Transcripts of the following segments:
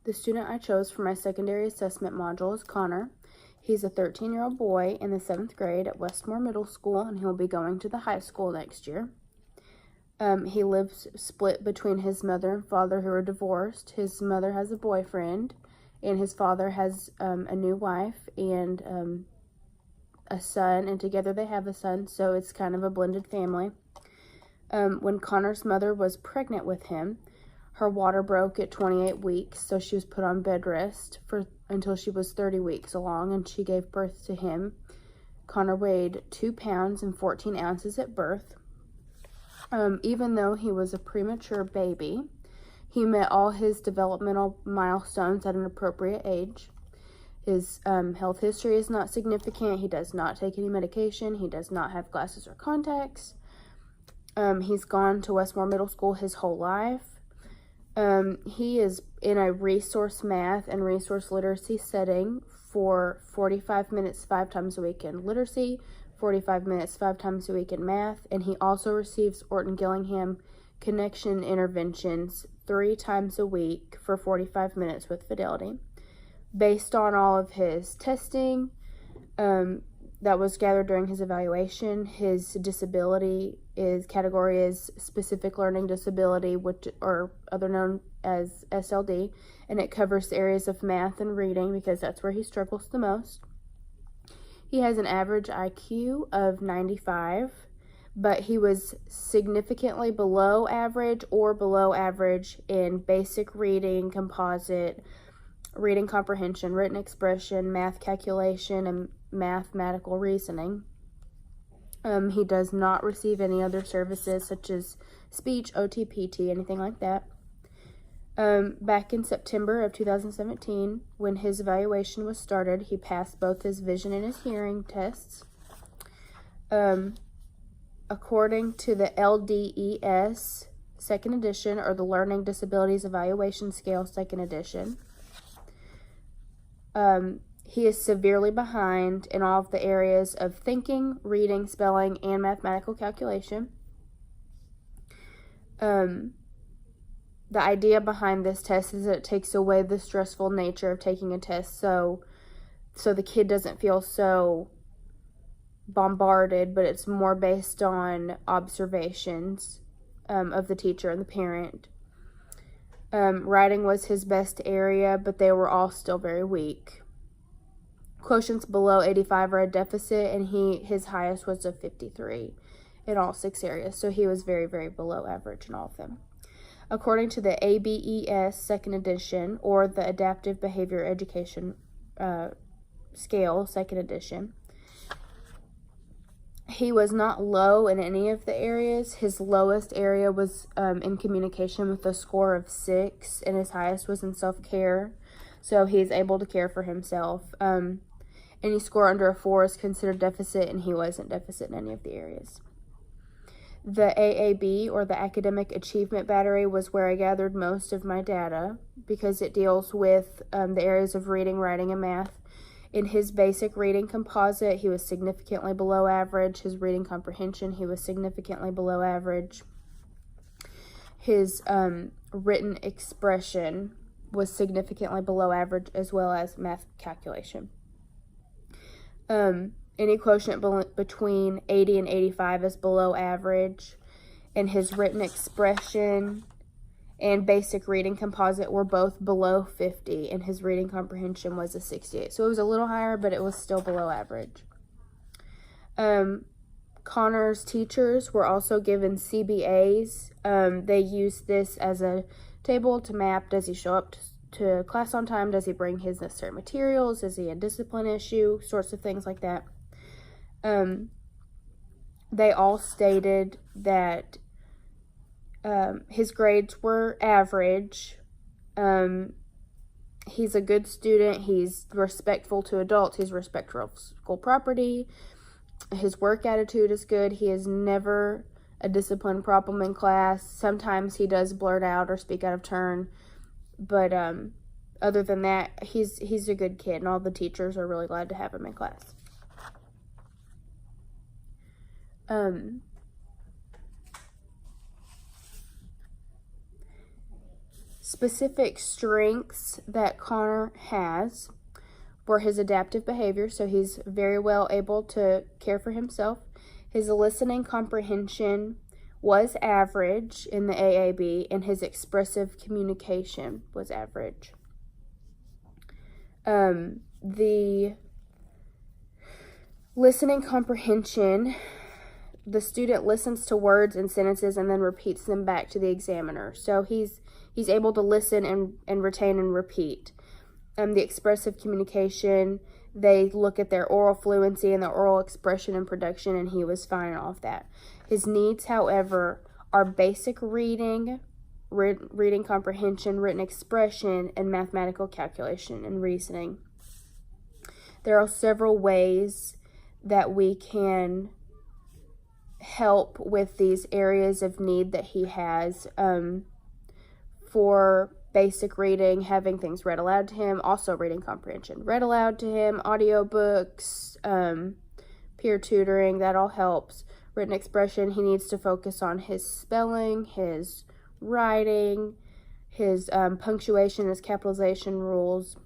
The student I chose for my secondary assessment module is Connor. He's a 13-year-old boy in the 7th grade at Westmore Middle School, and he'll be going to the high school next year. He lives split between his mother and father, who are divorced. His mother has a boyfriend, and his father has a new wife and a son, and together they have a son, so it's kind of a blended family. When Connor's mother was pregnant with him, her water broke at 28 weeks, so she was put on bed rest until she was 30 weeks along, and she gave birth to him. Connor weighed 2 pounds and 14 ounces at birth. Even though he was a premature baby, he met all his developmental milestones at an appropriate age. His health history is not significant. He does not take any medication. He does not have glasses or contacts. He's gone to Westmore Middle School his whole life. He is in a resource math and resource literacy setting for 45 minutes 5 times a week in literacy, 45 minutes 5 times a week in math, and he also receives Orton Gillingham connection interventions 3 times a week for 45 minutes with Fidelity. Based on all of his testing that was gathered during his evaluation, his disability category is specific learning disability, which or other known as SLD, and it covers the areas of math and reading because that's where he struggles the most. He has an average IQ of 95, but he was significantly below average or below average in basic reading, composite, reading comprehension, written expression, math calculation, and mathematical reasoning. He does not receive any other services such as speech, OT, PT, anything like that. Back in September of 2017, when his evaluation was started, he passed both his vision and his hearing tests. According to the LDES 2nd edition, or the Learning Disabilities Evaluation Scale 2nd edition, he is severely behind in all of the areas of thinking, reading, spelling, and mathematical calculation. The idea behind this test is that it takes away the stressful nature of taking a test, so the kid doesn't feel so bombarded, but it's more based on observations of the teacher and the parent. Writing was his best area, but they were all still very weak. Quotients below 85 are a deficit, and his highest was a 53 in all 6 areas, so he was very, very below average in all of them. According to the ABES 2nd edition, or the Adaptive Behavior Education Scale 2nd edition, he was not low in any of the areas. His lowest area was in communication with a score of 6, and his highest was in self-care, so he's able to care for himself. Any score under a 4 is considered deficit, and he wasn't deficit in any of the areas. The AAB, or the Academic Achievement Battery, was where I gathered most of my data because it deals with the areas of reading, writing, and math. In his basic reading composite, he was significantly below average. His reading comprehension, he was significantly below average. His written expression was significantly below average, as well as math calculation. Any quotient between 80 and 85 is below average, and his written expression and basic reading composite were both below 50, and his reading comprehension was a 68. So it was a little higher, but it was still below average. Connor's teachers were also given CBAs. They used this as a table to map, does he show up to class on time, does he bring his necessary materials, is he a discipline issue, sorts of things like that. They all stated that his grades were average. He's a good student. He's respectful to adults. He's respectful of school property. His work attitude is good. He is never a discipline problem in class. Sometimes he does blurt out or speak out of turn, but other than that, he's a good kid, and all the teachers are really glad to have him in class. specific strengths that Connor has for his adaptive behavior, so he's very well able to care for himself. His listening comprehension was average in the AAB, and his expressive communication was average. The listening comprehension, the student listens to words and sentences and then repeats them back to the examiner. So he's able to listen and retain and repeat. The expressive communication, they look at their oral fluency and their oral expression and production, and he was fine off that. His needs, however, are basic reading, reading comprehension, written expression, and mathematical calculation and reasoning. There are several ways that we can help with these areas of need that he has. For basic reading, having things read aloud to him, also reading comprehension read aloud to him, audiobooks, peer tutoring, that all helps. Written expression, he needs to focus on his spelling, his writing, his punctuation, his capitalization rules,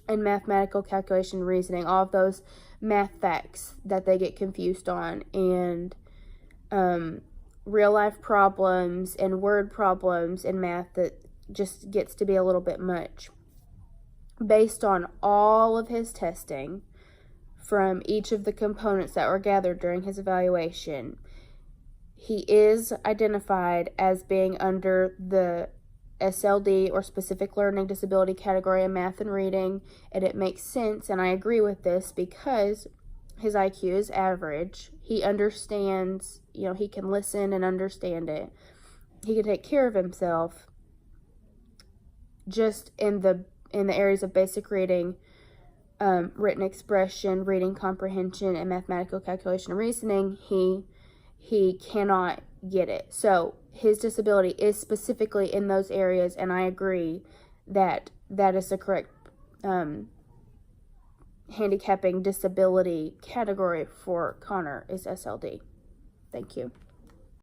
and mathematical calculation, reasoning, all of those math facts that they get confused on, and real life problems and word problems in math that just gets to be a little bit much. Based on all of his testing from each of the components that were gathered during his evaluation, he is identified as being under the SLD or specific learning disability category in math and reading, and it makes sense, and I agree with this, because his IQ is average. He understands, he can listen and understand it. He can take care of himself. Just in the areas of basic reading, written expression, reading comprehension, and mathematical calculation and reasoning, he cannot get it. So his disability is specifically in those areas, and I agree that that is the correct handicapping disability category for Connor is SLD. Thank you.